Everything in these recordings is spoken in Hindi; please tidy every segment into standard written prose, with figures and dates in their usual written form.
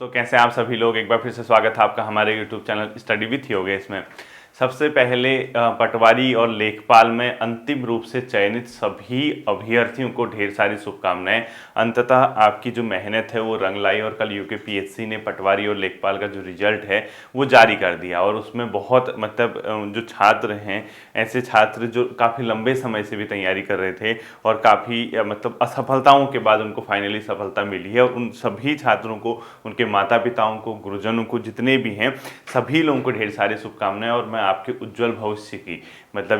तो कैसे आप सभी लोग, एक बार फिर से स्वागत है आपका हमारे YouTube channel study with Yogesh इसमें। सबसे पहले पटवारी और लेखपाल में अंतिम रूप से चयनित सभी अभ्यर्थियों को ढेर सारी शुभकामनाएं। अंततः आपकी जो मेहनत है वो रंग लाई और कल यूकेपीएससी ने पटवारी और लेखपाल का जो रिजल्ट है वो जारी कर दिया। और उसमें बहुत जो छात्र हैं, ऐसे छात्र जो काफ़ी लंबे समय से भी तैयारी कर रहे थे और काफ़ी असफलताओं के बाद उनको फाइनली सफलता मिली है। और उन सभी छात्रों को, उनके माता पिताओं को, गुरुजनों को, जितने भी हैं सभी लोगों को ढेर सारी शुभकामनाएं। और मैं आपके उज्जवल भविष्य की,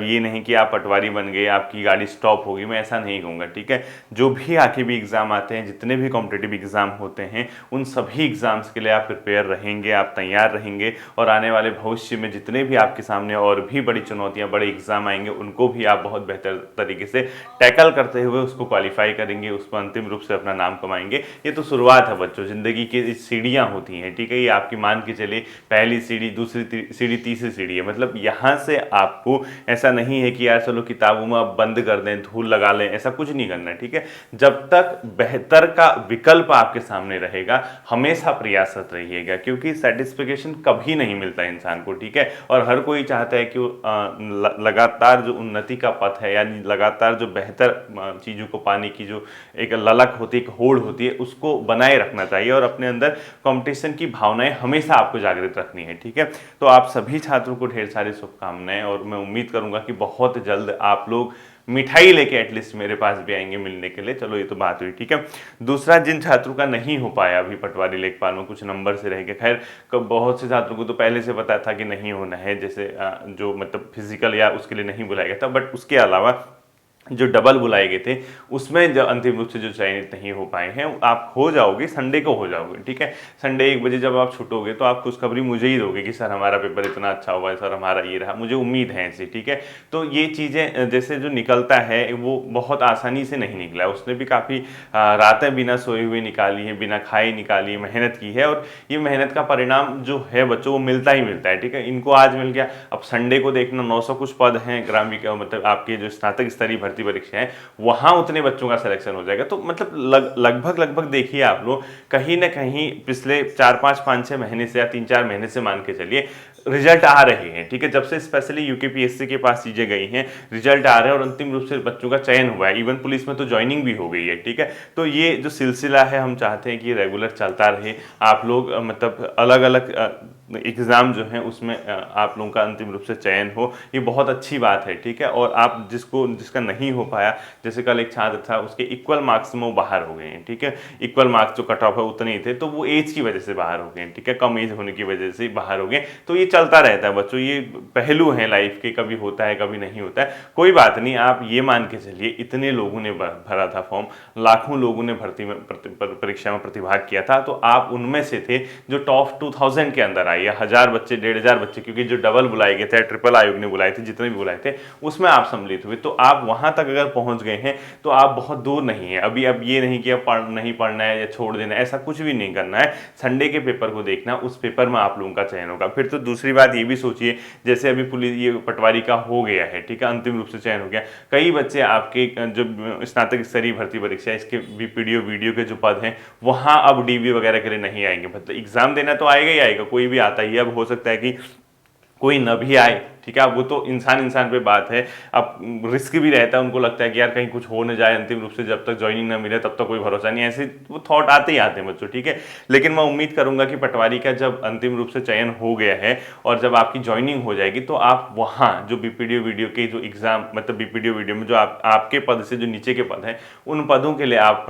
ये नहीं कि आप पटवारी बन गए आपकी गाड़ी स्टॉप होगी, मैं ऐसा नहीं कहूँगा, ठीक है। जो भी आगे भी एग्ज़ाम आते हैं, जितने भी कॉम्पिटिटिव एग्ज़ाम होते हैं, उन सभी एग्ज़ाम्स के लिए आप प्रिपेयर रहेंगे, आप तैयार रहेंगे। और आने वाले भविष्य में जितने भी आपके सामने और भी बड़ी चुनौतियाँ, बड़े एग्ज़ाम आएंगे, उनको भी आप बहुत बेहतर तरीके से टैकल करते हुए उसको क्वालिफाई करेंगे, उस पर अंतिम रूप से अपना नाम कमाएंगे। ये तो शुरुआत है बच्चों, ज़िंदगी की सीढ़ियाँ होती हैं, ठीक है। ये आपकी मान के चलिए पहली सीढ़ी, दूसरी सीढ़ी, तीसरी सीढ़ी है। यहाँ से आपको ऐसा नहीं है कि यार चलो किताबों में आप बंद कर दें, धूल लगा लें, ऐसा कुछ नहीं करना है, ठीक है। जब तक बेहतर का विकल्प आपके सामने रहेगा, हमेशा प्रयासरत रहिएगा, क्योंकि सेटिस्फिकेशन कभी नहीं मिलता इंसान को, ठीक है। और हर कोई चाहता है कि लगातार जो उन्नति का पथ है, यानी लगातार जो बेहतर चीज़ों को पाने की जो एक ललक होती है, एक होड़ होती है, उसको बनाए रखना चाहिए। और अपने अंदर कंपटीशन की भावनाएं हमेशा आपको जागृत रखनी है, ठीक है। तो आप सभी छात्रों को ढेर सारी शुभकामनाएं, और मैं उम्मीद करूंगा कि बहुत जल्द आप लोग मिठाई लेके एटलीस्ट मेरे पास भी आएंगे मिलने के लिए। चलो ये तो बात हुई, ठीक है। दूसरा, जिन छात्रों का नहीं हो पाया अभी पटवारी लेखपाल में, कुछ नंबर से रह गए, खैर बहुत से छात्रों को तो पहले से पता था कि नहीं होना है, जैसे जो फिजिकल या उसके लिए नहीं बुलाया गया था, बट उसके अलावा जो डबल बुलाए गए थे उसमें जो अंतिम रूप से जो चयनित नहीं हो पाए हैं, आप हो जाओगे, संडे को हो जाओगे, ठीक है। संडे 1 बजे जब आप छूटोगे तो आप खुशखबरी मुझे ही दोगे कि सर हमारा पेपर इतना अच्छा हुआ है, सर हमारा ये रहा, मुझे उम्मीद है ऐसी, ठीक है। तो ये चीज़ें जैसे जो निकलता है वो बहुत आसानी से नहीं निकला है, उसने भी काफ़ी रातें बिना सोए हुए निकाली है, बिना खाए निकाली है, मेहनत की है। और ये मेहनत का परिणाम जो है बच्चों वो मिलता ही मिलता है, ठीक है। इनको आज मिल गया, अब संडे को देखना 900 कुछ पद हैं ग्रामीण आपके जो स्नातक स्तरीय भर्ती परीक्षा है, वहां उतने बच्चों का सिलेक्शन हो जाएगा। तो लगभग देखिए आप लोग, कहीं ना कहीं पिछले 4-5-5-6 महीने से या 3-4 महीने से मान के चलिए रिजल्ट आ रहे हैं, ठीक है। जब से स्पेशली यूकेपीएससी के पास चीजें गई हैं, रिजल्ट आ रहे हैं और अंतिम रूप से बच्चों का चयन हुआ है, इवन पुलिस में तो ज्वाइनिंग भी हो गई है, ठीक है। तो ये जो सिलसिला है, हम चाहते हैं कि रेगुलर चलता रहे। आप लोग अलग अलग एग्ज़ाम जो हैं उसमें आप लोगों का अंतिम रूप से चयन हो, ये बहुत अच्छी बात है, ठीक है। और आप जिसका नहीं हो पाया, जैसे कल एक छात्र था, उसके इक्वल मार्क्स में वो बाहर हो गए हैं, ठीक है। इक्वल मार्क्स जो कट ऑफ है उतने ही थे, तो वो एज की वजह से बाहर हो गए हैं, ठीक है, कम एज होने की वजह से बाहर हो गए। तो ये चलता रहता है बच्चों, ये पहलू हैं लाइफ के, कभी होता है कभी नहीं होता है, कोई बात नहीं। आप ये मान के चलिए इतने लोगों ने भरा था फॉर्म, लाखों लोगों ने भर्ती में परीक्षा में प्रतिभाग किया था, तो आप उनमें से थे जो टॉप 2000 के अंदर आए, या 1000 बच्चे, 1500 बच्चे, क्योंकि जो डबल बुलाए गए थे, ट्रिपल आयोग ने बुलाए थे, जितने भी बुलाए थे उसमें आप सम्मिलित हुए, तो आप वहां तक अगर पहुंच गए हैं तो आप बहुत दूर नहीं है अभी। अब ये नहीं कि अब नहीं पढ़ना है या छोड़ देना है, ऐसा कुछ भी नहीं करना है। संडे के पेपर को देखना, उस पेपर में आप लोगों का चयन होगा। फिर तो दूसरी बात ये भी सोचिए, जैसे अभी पुलिस ये पटवारी का हो गया है, ठीक है, अंतिम रूप से चयन हो गया, कई बच्चे आपके जो स्नातक स्तरीय भर्ती परीक्षा, इसके वीपीडीओ वीडियो के जो पद हैं, वहां अब डीबी वगैरह के लिए नहीं आएंगे। एग्जाम देना तो आएगा ही आएगा, कोई भी आता ही है। अब हो सकता है कि कोई न भी आए, ठीक है। अब वो तो इंसान पे बात है, अब रिस्क भी रहता है, उनको लगता है कि यार कहीं कुछ हो न जाए अंतिम रूप से, जब तक ज्वाइनिंग ना मिले तब तक कोई भरोसा नहीं, ऐसे वो थॉट आते ही आते हैं बच्चों, ठीक है। लेकिन मैं उम्मीद करूंगा कि पटवारी का जब अंतिम रूप से चयन हो गया है और जब आपकी ज्वाइनिंग हो जाएगी, तो आप वहाँ जो बीपीडीओ वीडियो के जो एग्जाम, बीपीडीओ वीडियो में जो आपके पद से जो नीचे के पद हैं, उन पदों के लिए आप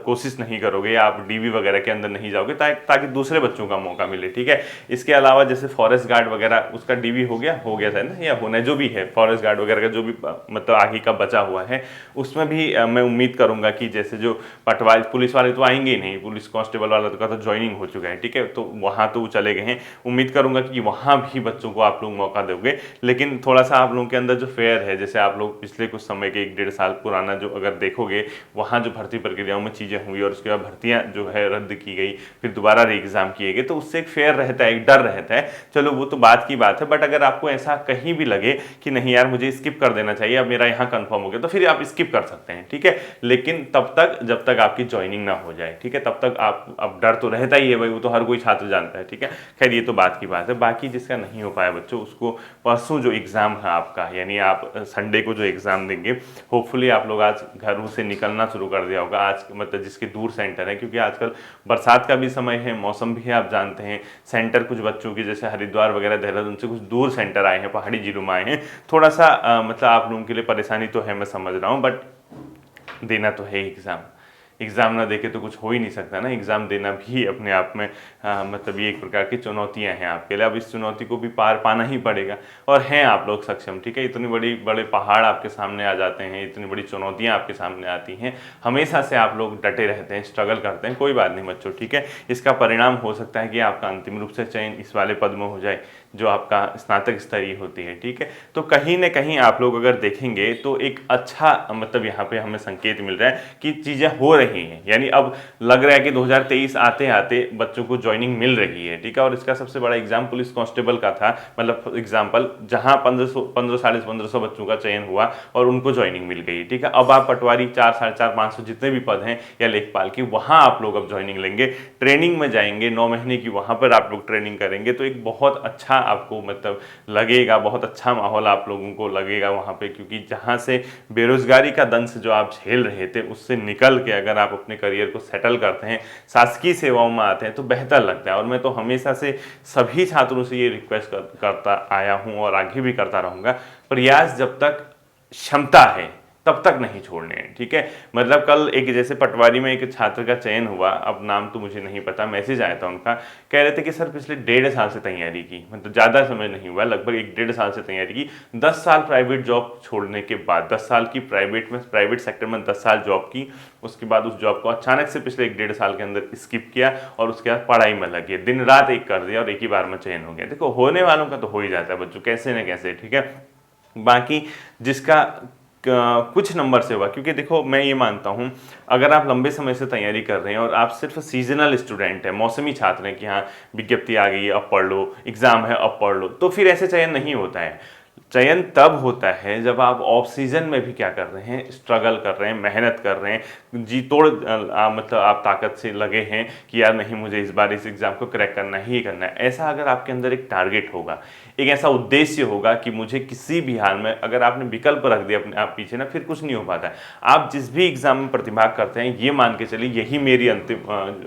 कोशिश नहीं करोगे, आप डीबी वगैरह के अंदर नहीं जाओगे, ताकि दूसरे बच्चों का मौका मिले, ठीक है। इसके अलावा जैसे फॉरेस्ट गार्ड वगैरह, उसका डीबी हो गया था ना, या होना जो भी है, फॉरेस्ट गार्ड वगैरह का जो भी आगे का बचा हुआ है, उसमें भी मैं उम्मीद करूंगा कि जैसे जो पटवारी, पुलिस वाले तो आएंगे ही नहीं, पुलिस कांस्टेबल वाला का तो ज्वाइनिंग हो चुका है, ठीक है, तो वहां तो वो चले गए हैं। उम्मीद करूंगा कि वहां भी बच्चों को आप लोग मौका दोगे, लेकिन थोड़ा सा आप लोगों के अंदर जो फेयर है, जैसे आप लोग पिछले कुछ समय के 1-1.5 साल पुराना जो अगर देखोगे, वहां जो भर्ती प्रक्रियाओं में चीजें हुई और उसके बाद भर्तियां जो है रद्द की गई, फिर दोबारा री एग्जाम किए गए, तो उससे एक फेयर रहता है, एक डर रहता है। चलो वो तो बात की बात है, बट अगर आपको ऐसा कहीं भी लगे कि नहीं यार मुझे स्किप कर देना चाहिए, अब मेरा यहाँ कंफर्म हो गया, तो फिर आप स्किप कर सकते हैं, ठीक है। लेकिन तब तक जब तक आपकी ज्वाइनिंग ना हो जाए, ठीक है, तब तक आप, अब डर तो रहता ही है भाई, वो तो हर कोई छात्र जानता है, ठीक है। खैर ये तो बात की बात है। बाकी जिसका नहीं हो पाया बच्चों, उसको परसों जो एग्ज़ाम है आपका, यानी आप संडे को जो एग्ज़ाम देंगे, होपफुली आप लोग आज घरों से निकलना शुरू कर दिया होगा आज, मतलब जिसके दूर सेंटर है, क्योंकि आजकल बरसात का भी समय है, मौसम भी है, आप जानते हैं। सेंटर कुछ बच्चों की जैसे हरिद्वार वगैरह, देहरादून से कुछ दूर सेंटर आए हैं, पहाड़ी जिलों में आए हैं, थोड़ा सा मतलब आप लोगों के लिए परेशानी तो है, मैं समझ रहा हूँ, बट देना तो है एग्ज़ाम। एग्ज़ाम ना देके तो कुछ हो ही नहीं सकता ना। एग्ज़ाम देना भी अपने आप में मतलब ये एक प्रकार की चुनौतियां हैं आपके लिए। अब इस चुनौती को भी पार पाना ही पड़ेगा, और हैं आप लोग सक्षम, ठीक है। इतनी बड़े पहाड़ आपके सामने आ जाते हैं, इतनी बड़ी चुनौतियां आपके सामने आती हैं, हमेशा से आप लोग डटे रहते हैं, स्ट्रगल करते हैं, कोई बात नहीं बच्चों, ठीक है। इसका परिणाम हो सकता है कि आपका अंतिम रूप से चयन इस वाले पद में हो जाए जो आपका स्नातक स्तरीय होती है, ठीक है। तो कहीं ना कहीं आप लोग अगर देखेंगे तो एक अच्छा मतलब यहाँ पे हमें संकेत मिल रहा है कि चीज़ें हो रही हैं, यानी अब लग रहा है कि 2023 आते आते बच्चों को ज्वाइनिंग मिल रही है, ठीक है। और इसका सबसे बड़ा एग्जाम पुलिस कांस्टेबल का था, मतलब एग्जाम्पल, जहां 1500 साढ़े 1500 बच्चों का चयन हुआ और उनको ज्वाइनिंग मिल गई, ठीक है। अब आप पटवारी 4 साढ़े 4 500 जितने भी पद हैं या लेखपाल की, वहां आप लोग अब ज्वाइनिंग लेंगे, ट्रेनिंग में जाएंगे, 9 महीने की वहां पर आप लोग ट्रेनिंग करेंगे, तो एक बहुत अच्छा आपको मतलब लगेगा, बहुत अच्छा माहौल आप लोगों को लगेगा वहाँ पे, क्योंकि जहाँ से बेरोजगारी का दंश जो आप झेल रहे थे उससे निकल के अगर आप अपने करियर को सेटल करते हैं, शासकीय सेवाओं में आते हैं, तो बेहतर लगता है। और मैं तो हमेशा से सभी छात्रों से ये रिक्वेस्ट करता आया हूँ और आगे भी करता रहूँगा, प्रयास जब तक क्षमता है तब तक नहीं छोड़ने हैं, ठीक है। मतलब कल एक जैसे पटवारी में एक छात्र का चयन हुआ, अब नाम तो मुझे नहीं पता, मैसेज आया था उनका, कह रहे थे कि सर पिछले 1.5 साल से तैयारी की, मतलब ज़्यादा समय नहीं हुआ, लगभग 1-1.5 साल से तैयारी की, 10 साल प्राइवेट जॉब छोड़ने के बाद, 10 साल की प्राइवेट सेक्टर में 10 साल जॉब की, उसके बाद उस जॉब को अचानक से पिछले 1-1.5 साल के अंदर स्किप किया और उसके बाद पढ़ाई में लगे, दिन रात एक कर दिया और एक ही बार में चयन हो गया। देखो होने वालों का तो हो ही जाता है बच्चों, कैसे न कैसे, ठीक है। बाकी जिसका कुछ नंबर से हुआ, क्योंकि देखो मैं ये मानता हूँ अगर आप लंबे समय से तैयारी कर रहे हैं और आप सिर्फ सीजनल स्टूडेंट हैं, मौसमी छात्र हैं कि हाँ विज्ञप्ति आ गई है अब पढ़ लो, एग्जाम है अब पढ़ लो, तो फिर ऐसे चयन नहीं होता है। चयन तब होता है जब आप ऑफ सीजन में भी क्या कर रहे हैं, स्ट्रगल कर रहे हैं, मेहनत कर रहे हैं, जी तोड़ मतलब आप ताकत से लगे हैं कि यार नहीं मुझे इस बार इस एग्ज़ाम को क्रैक करना ही करना है। ऐसा अगर आपके अंदर एक टारगेट होगा, एक ऐसा उद्देश्य होगा कि मुझे किसी भी हाल में, अगर आपने विकल्प रख दिया अपने आप पीछे ना, फिर कुछ नहीं हो पाता है। आप जिस भी एग्जाम में प्रतिभाग करते हैं ये मान के चलिए यही मेरी अंतिम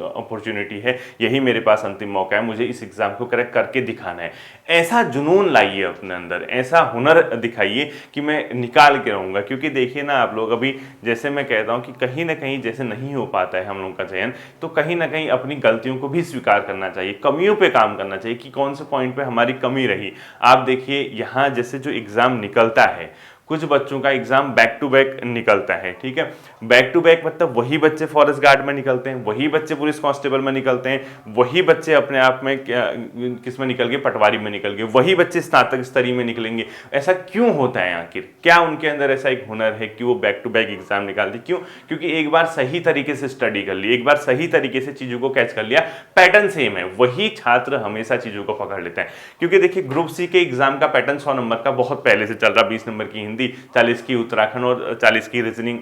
अपॉर्चुनिटी है, यही मेरे पास अंतिम मौका है, मुझे इस एग्जाम को क्रैक करके दिखाना है। ऐसा जुनून लाइए अपने अंदर, ऐसा हुनर दिखाइए कि मैं निकाल के रहूँगा। क्योंकि देखिए ना आप लोग, अभी जैसे मैं कहता हूँ कि कहीं ना कहीं जैसे नहीं हो पाता है हम लोगों का चयन, तो कहीं ना कहीं अपनी गलतियों को भी स्वीकार करना चाहिए, कमियों पे काम करना चाहिए कि कौन से पॉइंट पे हमारी कमी रही। आप देखिए यहाँ जैसे जो एग्ज़ाम निकलता है, कुछ बच्चों का एग्जाम बैक टू बैक निकलता है, ठीक है। बैक टू बैक मतलब वही बच्चे फॉरेस्ट गार्ड में निकलते हैं, वही बच्चे पुलिस कांस्टेबल में निकलते हैं, वही बच्चे अपने आप में किस में निकल गए, पटवारी में निकल गए, वही बच्चे स्नातक स्तरीय में निकलेंगे। ऐसा क्यों होता है आखिर? क्या उनके अंदर ऐसा एक हुनर है कि वो बैक टू बैक एग्जाम निकालते? क्यों? क्योंकि एक बार सही तरीके से स्टडी कर ली, एक बार सही तरीके से चीजों को कैच कर लिया, पैटर्न सेम है, वही छात्र हमेशा चीजों को पकड़ लेता है। क्योंकि देखिए ग्रुप सी के एग्जाम का पैटर्न 100 नंबर का बहुत पहले से चल रहा, 20 नंबर की हिंदी, 40 की उत्तराखंड और 40 की रीजनिंग,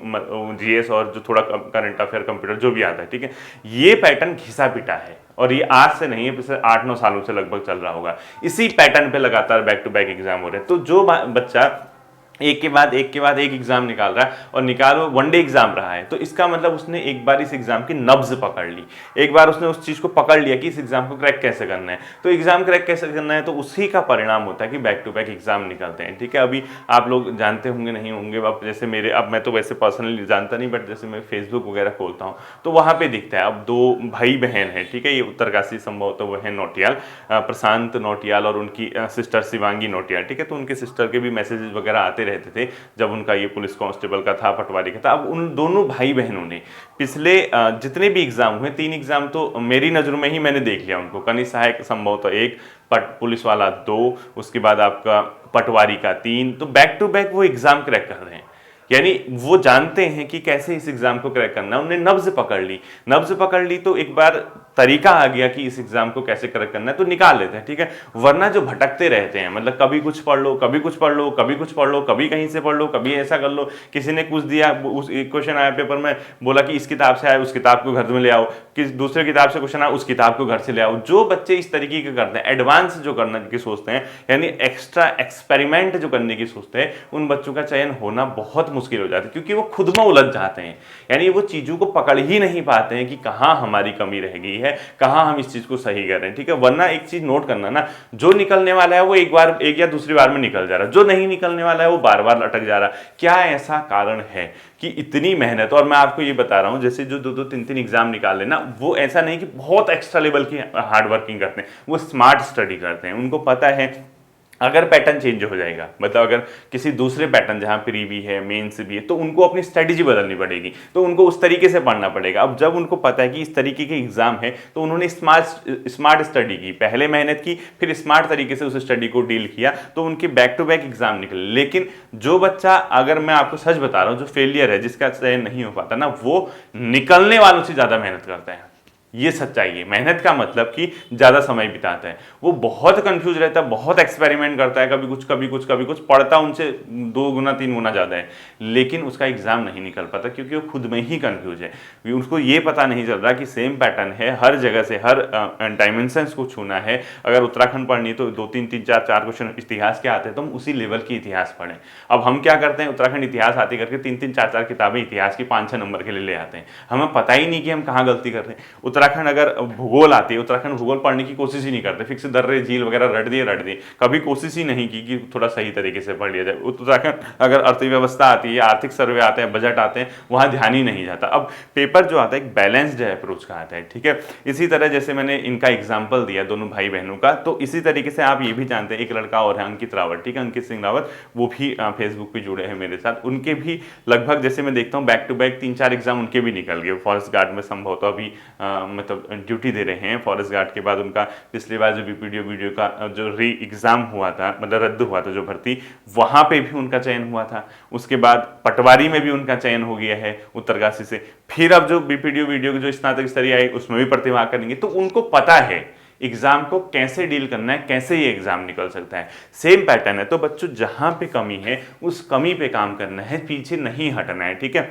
जीएस और जो थोड़ा करंट अफेयर कंप्यूटर जो भी आता है, ठीक है। ये पैटर्न घिसा पिटा है और ये आज से नहीं है, पिछले 8-9 सालों से लगभग चल रहा होगा। इसी पैटर्न पे लगातार बैक टू बैक एग्जाम हो रहे हैं। तो जो बच्चा एक के बाद एक एग्जाम निकाल रहा है और निकाल वो वनडे एग्जाम रहा है, तो इसका मतलब उसने एक बार इस एग्जाम की नब्ज पकड़ ली, एक बार उसने उस चीज को पकड़ लिया कि इस एग्जाम को क्रैक कैसे करना है। तो एग्जाम क्रैक कैसे करना है, तो उसी का परिणाम होता है कि बैक टू बैक एग्जाम निकलते हैं, ठीक है। अभी आप लोग जानते होंगे नहीं होंगे, अब जैसे मेरे, अब मैं तो वैसे पर्सनली जानता नहीं, बट जैसे मैं फेसबुक वगैरह खोलता हूँ तो वहाँ पे दिखता है अब 2 भाई बहन है, ठीक है। ये उत्तरकाशी संभवतः वो है नौटियाल, प्रशांत नौटियाल और उनकी सिस्टर शिवांगी नौटियाल, ठीक है। तो उनके सिस्टर के भी मैसेजेस वगैरह आते रहते थे जब उनका ये पुलिस कांस्टेबल का था, पटवारी का था। अब उन दोनों भाई बहनों ने पिछले जितने भी एग्जाम हुए, 3 एग्जाम तो मेरी नज़रों में ही मैंने देख लिया उनको, कनीय सहायक संभवतः 1, पुलिस वाला 2, उसके बाद आपका पटवारी का 3, तो बैक टू बैक वो एग्जाम क्रैक कर रहे हैं। यानी वो जानते हैं कि कैसे इस एग्जाम को क्रैक करना है, उन्होंने नब्ज पकड़ ली। नब्ज पकड़ ली तो एक बार तरीका आ गया कि इस एग्जाम को कैसे करेक्ट करना है तो निकाल लेते हैं, ठीक है। वरना जो भटकते रहते हैं, मतलब कभी कुछ पढ़ लो, कभी कुछ पढ़ लो, कभी कुछ पढ़ लो, कभी कहीं से पढ़ लो, कभी ऐसा कर लो, किसी ने कुछ दिया, उस एक क्वेश्चन आया पेपर में, बोला कि इस किताब से आया, उस किताब को घर में ले आओ, किस दूसरे किताब से क्वेश्चन आया, उस किताब को घर से ले आओ। जो बच्चे इस तरीके के करते हैं, एडवांस जो करने की सोचते हैं, यानी एक्स्ट्रा एक्सपेरिमेंट जो करने की सोचते हैं, उन बच्चों का चयन होना बहुत मुश्किल हो जाता है, क्योंकि वो खुद में उलझ जाते हैं। यानी वो चीजों को पकड़ ही नहीं पाते हैं कि कहाँ हमारी कमी रह गई है, कहाँ हम इस चीज को सही कर रहे हैं, ठीक है। वरना एक चीज नोट करना ना, जो निकलने वाला है वो एक या दूसरी बार में निकल जा रहा है, जो नहीं निकलने वाला है वो बार बार अटक जा रहा है। क्या ऐसा कारण है कि इतनी मेहनत? और मैं आपको ये बता रहा हूं, जैसे जो 2-2, 3-3 एग्जाम निकाल लेना, वो ऐसा नहीं कि बहुत एक्स्ट्रा लेवल की हार्ड वर्किंग करते हैं, वो स्मार्ट स्टडी करते हैं। उनको पता है अगर पैटर्न चेंज हो जाएगा, मतलब अगर किसी दूसरे पैटर्न जहां प्री भी है, मेंस भी है, तो उनको अपनी स्ट्रेटेजी बदलनी पड़ेगी, तो उनको उस तरीके से पढ़ना पड़ेगा। अब जब उनको पता है कि इस तरीके के एग्जाम है, तो उन्होंने स्मार्ट स्टडी की, पहले मेहनत की, फिर स्मार्ट तरीके से उस स्टडी को डील किया, तो उनके बैक टू बैक एग्जाम निकले। लेकिन जो बच्चा, अगर मैं आपको सच बता रहा हूं, जो फेलियर है, जिसका चयन नहीं हो पाता ना, वो निकलने वालों से ज्यादा मेहनत करता है। ये सच्चाई है। मेहनत का मतलब कि ज्यादा समय बिताता है, वो बहुत कंफ्यूज रहता है, बहुत एक्सपेरिमेंट करता है, कभी कुछ कभी कुछ कभी कुछ, पढ़ता उनसे 2 गुना 3 गुना ज्यादा है, लेकिन उसका एग्जाम नहीं निकल पाता, क्योंकि वो खुद में ही कंफ्यूज है। उसको ये पता नहीं चल रहा कि सेम पैटर्न है, हर जगह से हर डायमेंशंस को छूना है। अगर उत्तराखंड पढ़नी तो 2-3-3-4 क्वेश्चन इतिहास के आते हैं, तो हम उसी लेवल की इतिहास पढ़ें। अब हम क्या करते हैं, उत्तराखंड इतिहास आते करके 3-3-4 किताबें इतिहास की 5-6 नंबर के लिए ले आते हैं, हमें पता ही नहीं कि हम कहाँ गलती कर रहे हैं। उत्तराखंड अगर भूगोल आती है, उत्तराखंड भूगोल पढ़ने की कोशिश ही नहीं करते, फिक्स दर्रे झील वगैरह रट दिए, कभी कोशिश ही नहीं की कि थोड़ा सही तरीके से पढ़ लिया जाए। उत्तराखंड अगर अर्थव्यवस्था आती है, आर्थिक सर्वे आते हैं, बजट आते हैं, वहां ध्यान ही नहीं जाता। अब पेपर जो आता है एक बैलेंस्ड अप्रोच का आता है, ठीक है। इसी तरह जैसे मैंने इनका एग्जाम्पल दिया दोनों भाई बहनों का, तो इसी तरीके से आप ये भी जानते हैं, एक लड़का और है अंकित रावत, ठीक है, अंकित सिंह रावत, वो भी फेसबुक पे जुड़े हैं मेरे साथ। उनके भी लगभग, जैसे मैं देखता हूँ, बैक टू बैक 3-4 एग्जाम उनके भी निकल गए। फॉरेस्ट गार्ड में संभवतः अभी मतलब ड्यूटी दे रहे हैं। फॉरेस्ट गार्ड के बाद उनका पिछली बार जो बीपीडीओ वीडियो का जो री एग्जाम हुआ था, मतलब रद्द हुआ था जो भर्ती, वहां पे भी उनका चयन हुआ था। उसके बाद पटवारी में भी उनका चयन हो गया है उत्तरकाशी से। फिर अब जो बीपीडीओ वीडियो की जो स्नातक स्तरीय आई, उसमें भी प्रतिभाग करेंगे। तो उनको पता है एग्जाम को कैसे डील करना है, कैसे ये एग्जाम निकल सकता है। सेम पैटर्न है। तो बच्चों, जहां पे कमी है उस कमी पे काम करना है, पीछे नहीं हटना है, ठीक है।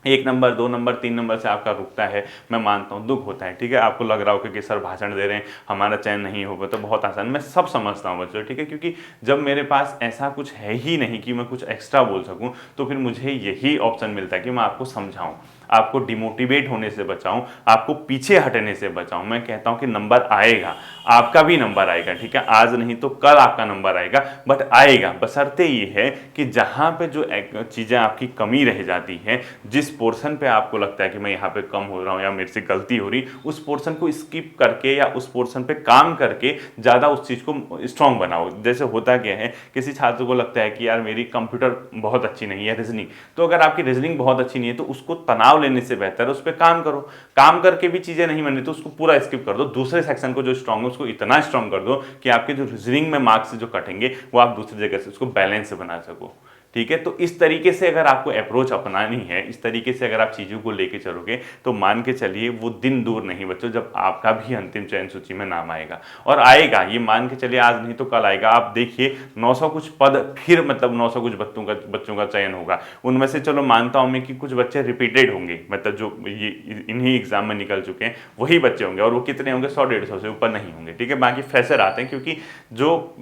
1 नंबर 2 नंबर 3 नंबर से आपका रुकता है, मैं मानता हूँ, दुख होता है, ठीक है। आपको लग रहा हो कि सर भाषण दे रहे हैं, हमारा चयन नहीं होगा, तो बहुत आसान, मैं सब समझता हूँ बच्चों, ठीक है। क्योंकि जब मेरे पास ऐसा कुछ है ही नहीं कि मैं कुछ एक्स्ट्रा बोल सकूँ, तो फिर मुझे यही ऑप्शन मिलता है कि मैं आपको समझाऊँ, आपको डिमोटिवेट होने से बचाऊं, आपको पीछे हटने से बचाऊं। मैं कहता हूं कि नंबर आएगा, आपका भी नंबर आएगा, ठीक है। आज नहीं तो कल आपका नंबर आएगा, बट आएगा। बशर्ते ये है कि जहां पे जो चीजें आपकी कमी रह जाती है, जिस पोर्शन पे आपको लगता है कि मैं यहाँ पे कम हो रहा हूँ या मेरे से गलती हो रही, उस पोर्शन को स्किप करके या उस पोर्शन पे काम करके ज्यादा उस चीज को स्ट्रांग बनाओ। जैसे होता क्या है, किसी छात्र को लगता है कि यार मेरी कंप्यूटर बहुत अच्छी नहीं है, रीजनिंग, तो अगर आपकी रीजनिंग बहुत अच्छी नहीं है, तो उसको तनाव लेने से बेहतर है उस पर काम करो। काम करके भी चीजें नहीं बनी तो उसको पूरा स्किप कर दो, दूसरे सेक्शन को जो स्ट्रांग है उसको इतना स्ट्रांग कर दो कि आपके जो रीजनिंग में मार्क्स जो कटेंगे वो आप दूसरी जगह से उसको बैलेंस बना सको, ठीक है। तो इस तरीके से अगर आपको अप्रोच अपनानी है, इस तरीके से अगर आप चीजों को लेके चलोगे, तो मान के चलिए वो दिन दूर नहीं बच्चों जब आपका भी अंतिम चयन सूची में नाम आएगा। और आएगा, ये मान के चलिए आज नहीं तो कल आएगा। आप देखिए 900 कुछ पद, फिर मतलब 900 कुछ बच्चों का चयन होगा। उनमें से चलो मानता हूं मैं कि कुछ बच्चे रिपीटेड होंगे, मतलब जो ये इन्हीं एग्जाम में निकल चुके हैं वही बच्चे होंगे, और वो कितने होंगे, 100-150 से ऊपर नहीं होंगे, ठीक है। बाकी फ्रेशर आते हैं, क्योंकि जो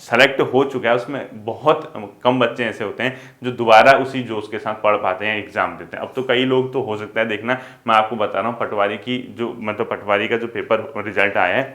सेलेक्ट हो चुका है उसमें बहुत कम बच्चे ऐसे होते हैं जो दोबारा उसी जोश के साथ पढ़ पाते हैं, एग्जाम देते हैं। अब तो कई लोग तो हो सकता है, देखना मैं आपको बता रहा हूँ, पटवारी की जो मतलब पटवारी का जो पेपर रिजल्ट आया है,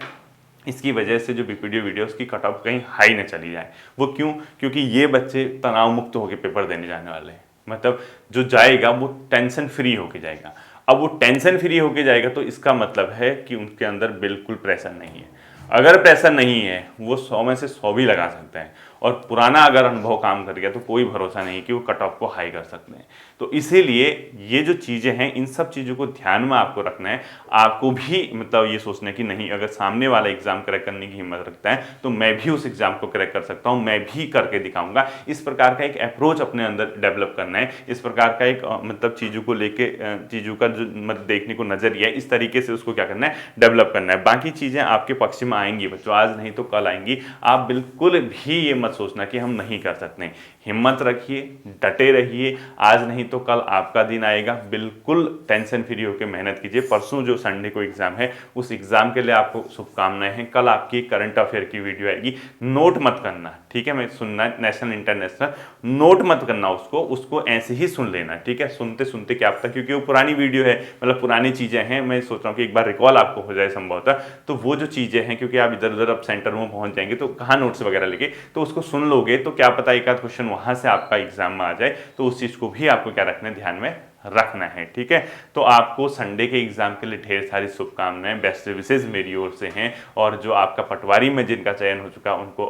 इसकी वजह से जो बीपीडीओ वीडियोस की कट ऑफ कहीं हाई न चली जाए। वो क्यों? क्योंकि ये बच्चे तनाव मुक्त होकर पेपर देने जाने वाले हैं, मतलब जो जाएगा वो टेंशन फ्री होके जाएगा। अब वो टेंशन फ्री होके जाएगा तो इसका मतलब है कि उनके अंदर बिल्कुल प्रेशर नहीं है। अगर प्रेशर नहीं है, वो 100 में से 100 भी लगा सकते हैं, और पुराना अगर अनुभव काम कर गया तो कोई भरोसा नहीं कि वो कट ऑफ को हाई कर सकते हैं। तो इसीलिए ये जो चीज़ें हैं, इन सब चीज़ों को ध्यान में आपको रखना है। आपको भी मतलब ये सोचना है कि नहीं, अगर सामने वाला एग्जाम क्रैक करने की हिम्मत रखता है तो मैं भी उस एग्जाम को क्रैक कर सकता हूँ, मैं भी करके दिखाऊंगा। इस प्रकार का एक अप्रोच अपने अंदर डेवलप करना है। इस प्रकार का एक मतलब चीज़ों को लेके चीज़ों का जो देखने को नजरिया है, इस तरीके से उसको क्या करना है, डेवलप करना है। बाकी चीज़ें आपके पक्ष में आएंगी बच्चों, आज नहीं तो कल आएंगी। आप बिल्कुल भी ये मत सोचना कि हम नहीं कर सकते। हिम्मत रखिए, डटे रहिए, आज नहीं तो कल आपका दिन आएगा। बिल्कुल टेंशन फ्री होकर मेहनत कीजिए। परसों जो संडे को एग्जाम है, उस एग्जाम के लिए आपको शुभकामनाएं हैं। कल आपकी करंट अफेयर की वीडियो आएगी, नोट मत करना, ठीक है। मैं सुनना नेशनल इंटरनेशनल, नोट मत करना उसको ऐसे ही सुन लेना, ठीक है। सुनते सुनते क्या पता, क्योंकि वो पुरानी वीडियो है, मतलब पुरानी चीज़ें हैं। मैं सोच रहा हूँ कि एक बार रिकॉल आपको हो जाए संभवतः, तो वो जो चीज़ें हैं, क्योंकि आप इधर उधर अब सेंटर में पहुंच जाएंगे तो कहाँ नोट्स वगैरह लेके, तो उसको सुन लोगे तो क्या पता एक आध क्वेश्चन वहां से आपका एग्जाम में आ जाए। तो उस चीज़ को भी आपको क्या रखना है, ध्यान में रखना है, ठीक है। तो आपको संडे के एग्जाम के लिए ढेर सारी शुभकामनाएं, बेस्ट विशेष मेरी ओर से हैं। और जो आपका पटवारी में जिनका चयन हो चुका, उनको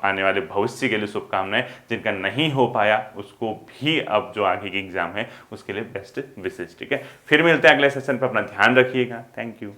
आने वाले भविष्य के लिए शुभकामनाएं। जिनका नहीं हो पाया उसको भी अब जो आगे के एग्जाम है उसके लिए बेस्ट विशेष, ठीक है। फिर मिलते हैं अगले सेशन पर, अपना ध्यान रखिएगा। Thank you.